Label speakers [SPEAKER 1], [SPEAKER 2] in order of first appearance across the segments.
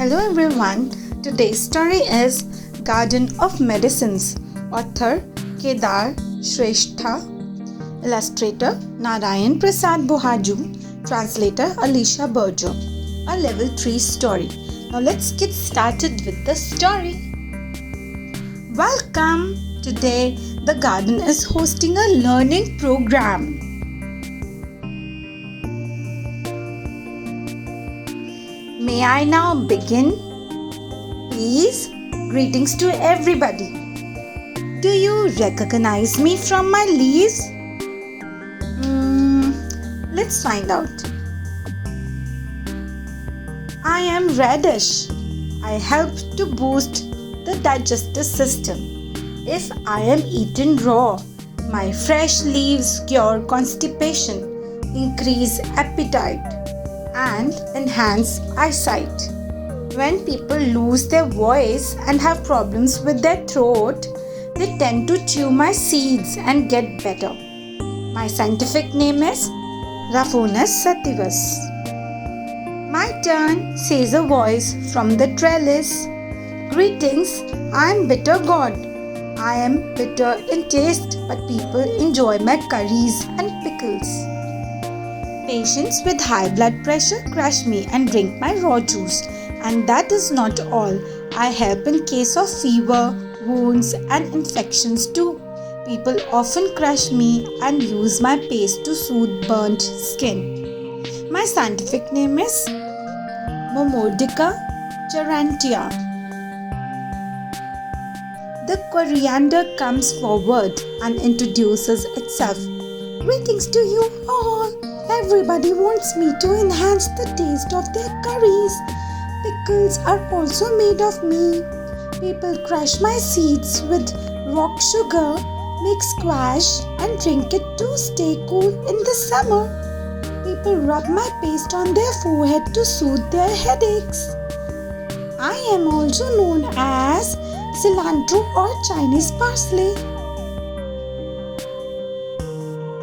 [SPEAKER 1] Hello everyone. Today's story is Garden of Medicines. Author Kedar Shrestha. Illustrator Narayan Prasad Bohaju. Translator Alicia Berger. A level 3 story. Now let's get started with the story. Welcome. Today the garden is hosting a learning program. May I now begin? Please, greetings to everybody. Do you recognize me from my leaves? Let's find out. I am radish. I help to boost the digestive system. If I am eaten raw, my fresh leaves cure constipation, increase appetite, and enhance eyesight. When people lose their voice and have problems with their throat, they tend to chew my seeds and get better. My scientific name is Raphanus sativus. My turn, says a voice from the trellis. Greetings, I am bitter god. I am bitter in taste, but people enjoy my curries and pickles. Patients with high blood pressure crush me and drink my raw juice. And that is not all. I help in case of fever, wounds and infections too. People often crush me and use my paste to soothe burnt skin. My scientific name is Momordica charantia. The coriander comes forward and introduces itself. Greetings to you all. Everybody wants me to enhance the taste of their curries. Pickles are also made of me. People crush my seeds with rock sugar, make squash and drink it to stay cool in the summer. People rub my paste on their forehead to soothe their headaches. I am also known as cilantro or Chinese parsley.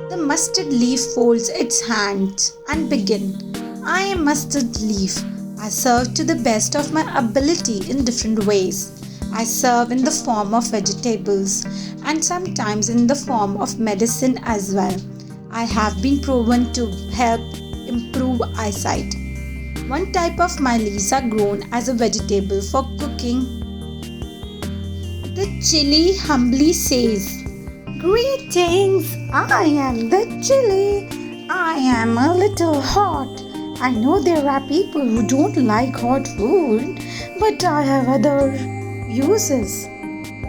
[SPEAKER 1] The mustard leaf folds its hands and begins. I am mustard leaf. I serve to the best of my ability in different ways. I serve in the form of vegetables and sometimes in the form of medicine as well. I have been proven to help improve eyesight. One type of my leaves are grown as a vegetable for cooking. The chili humbly says, Greetings, I am the chili. I am a little hot. I know there are people who don't like hot food, but I have other uses.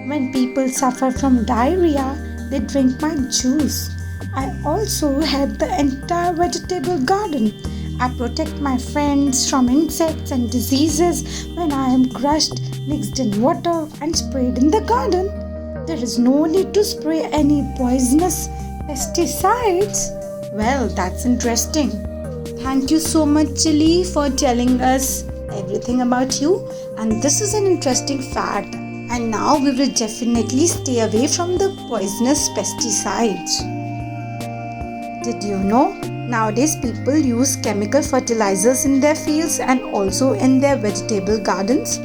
[SPEAKER 1] When people suffer from diarrhea, they drink my juice. I also help the entire vegetable garden. I protect my friends from insects and diseases when I am crushed, mixed in water and sprayed in the garden. There is no need to spray any poisonous pesticides. Well, that's interesting. Thank you so much, Chili, for telling us everything about you. And this is an interesting fact. And now we will definitely stay away from the poisonous pesticides. Did you know? Nowadays people use chemical fertilizers in their fields and also in their vegetable gardens.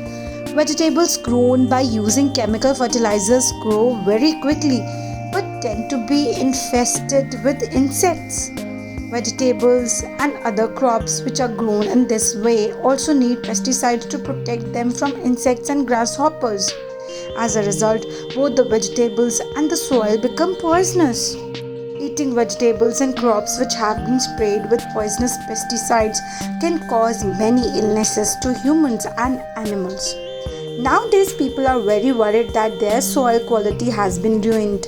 [SPEAKER 1] Vegetables grown by using chemical fertilizers grow very quickly but tend to be infested with insects. Vegetables and other crops which are grown in this way also need pesticides to protect them from insects and grasshoppers. As a result, both the vegetables and the soil become poisonous. Eating vegetables and crops which have been sprayed with poisonous pesticides can cause many illnesses to humans and animals. Nowadays, people are very worried that their soil quality has been ruined.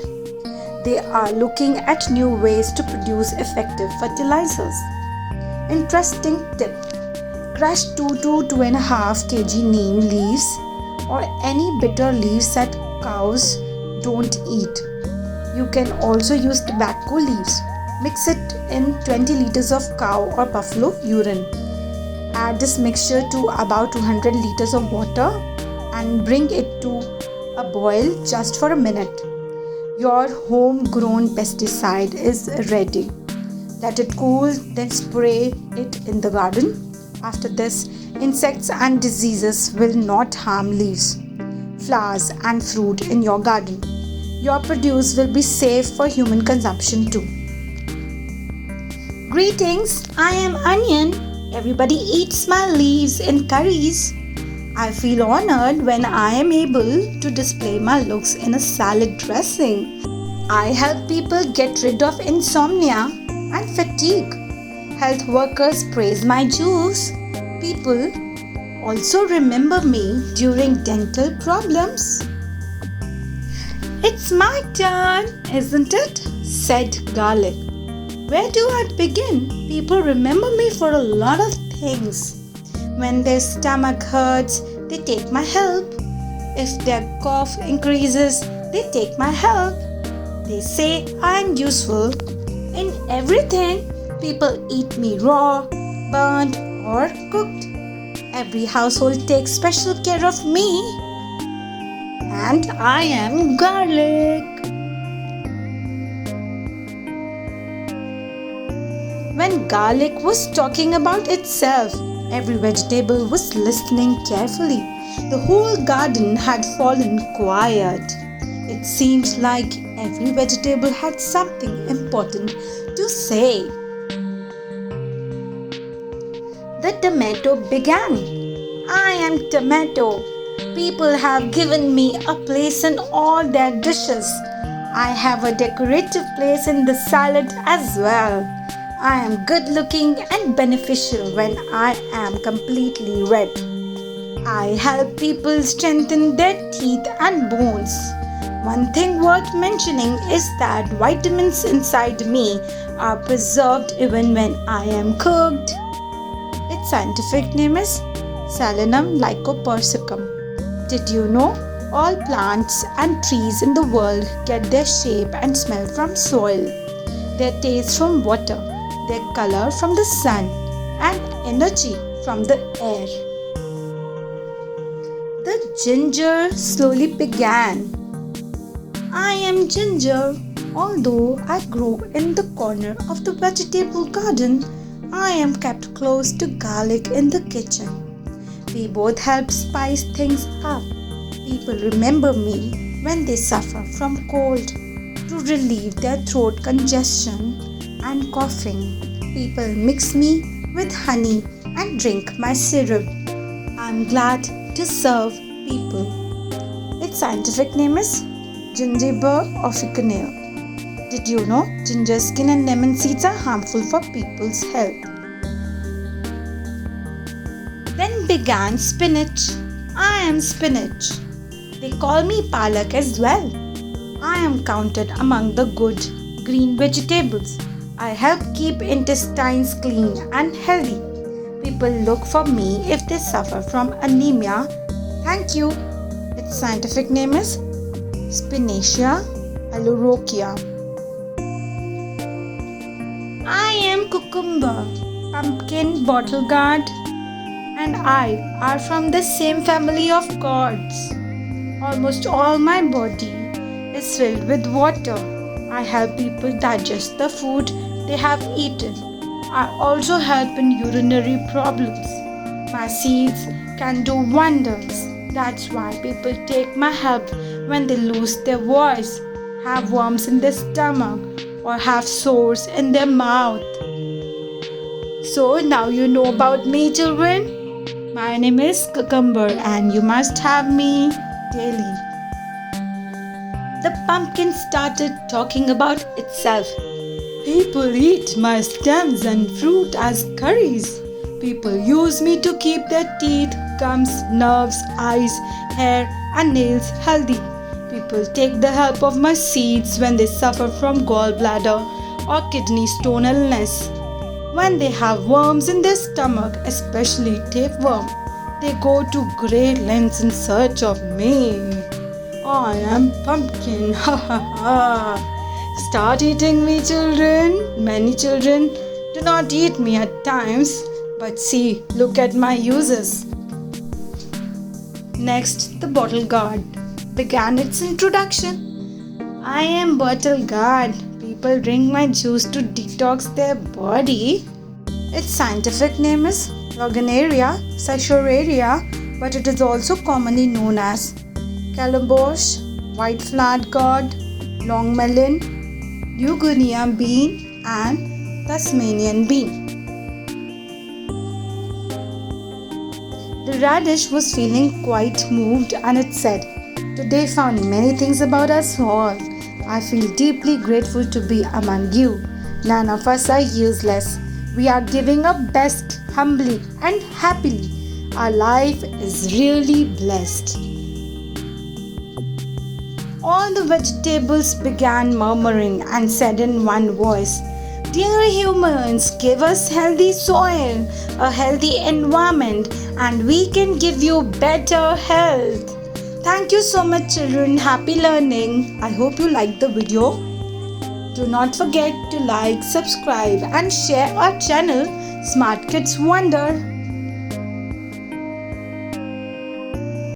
[SPEAKER 1] They are looking at new ways to produce effective fertilizers. Interesting tip. Crush 2 to 2.5 kg neem leaves or any bitter leaves that cows don't eat. You can also use tobacco leaves. Mix it in 20 liters of cow or buffalo urine. Add this mixture to about 200 liters of water and bring it to a boil just for a minute. Your homegrown pesticide is ready. Let it cool, then spray it in the garden. After this, insects and diseases will not harm leaves, flowers, and fruit in your garden. Your produce will be safe for human consumption too. Greetings, I am Onion. Everybody eats my leaves in curries. I feel honored when I am able to display my looks in a salad dressing. I help people get rid of insomnia and fatigue. Health workers praise my juice. People also remember me during dental problems. It's my turn, isn't it? Said Garlic. Where do I begin? People remember me for a lot of things. When their stomach hurts, they take my help. If their cough increases, they take my help. They say I am useful in everything. People eat me raw, burnt, or cooked. Every household takes special care of me. And I am Garlic. When Garlic was talking about itself, every vegetable was listening carefully. The whole garden had fallen quiet. It seemed like every vegetable had something important to say. The tomato began. I am Tomato. People have given me a place in all their dishes. I have a decorative place in the salad as well. I am good looking and beneficial when I am completely red. I help people strengthen their teeth and bones. One thing worth mentioning is that vitamins inside me are preserved even when I am cooked. Its scientific name is Solanum lycopersicum. Did you know all plants and trees in the world get their shape and smell from soil, their taste from water, their color from the sun, and energy from the air? The ginger slowly began. I am Ginger. Although I grow in the corner of the vegetable garden, I am kept close to Garlic in the kitchen. We both help spice things up. People remember me when they suffer from cold to relieve their throat congestion and coughing. People mix me with honey and drink my syrup. I'm glad to serve people. Its scientific name is Gingiber officinale. Did you know ginger skin and lemon seeds are harmful for people's health? Then began spinach. I am spinach. They call me Palak as well. I am counted among the good green vegetables. I help keep intestines clean and healthy. People look for me if they suffer from anemia. Thank you. Its scientific name is Spinacia aleurokia. I am Cucumber. Pumpkin, bottle gourd, and I are from the same family of gourds. Almost all my body is filled with water. I help people digest the food they have eaten. I also help in urinary problems. My seeds can do wonders. That's why people take my help when they lose their voice, have worms in their stomach, or have sores in their mouth. So now you know about me, children. My name is Cucumber and you must have me daily. The pumpkin started talking about itself. People eat my stems and fruit as curries. People use me to keep their teeth, gums, nerves, eyes, hair, and nails healthy. People take the help of my seeds when they suffer from gallbladder or kidney stone illness. When they have worms in their stomach, especially tapeworm, they go to great lengths in search of me. I am pumpkin, ha ha ha. Start eating me, children. Many children do not eat me at times, but see, look at my uses. Next, the bottle gourd began its introduction. I am bottle gourd. People drink my juice to detox their body. Its scientific name is Loganaria, Sachoraria, but it is also commonly known as calabash, white flat gourd, long melon, Eugunia bean, and Tasmanian bean. The radish was feeling quite moved and it said, "Today found many things about us all. I feel deeply grateful to be among you. None of us are useless. We are giving our best humbly and happily. Our life is really blessed." All the vegetables began murmuring and said in one voice, "Dear humans, give us healthy soil, a healthy environment, and we can give you better health." Thank you so much, children. Happy learning. I hope you liked the video. Do not forget to like, subscribe, and share our channel, Smart Kids Wonder.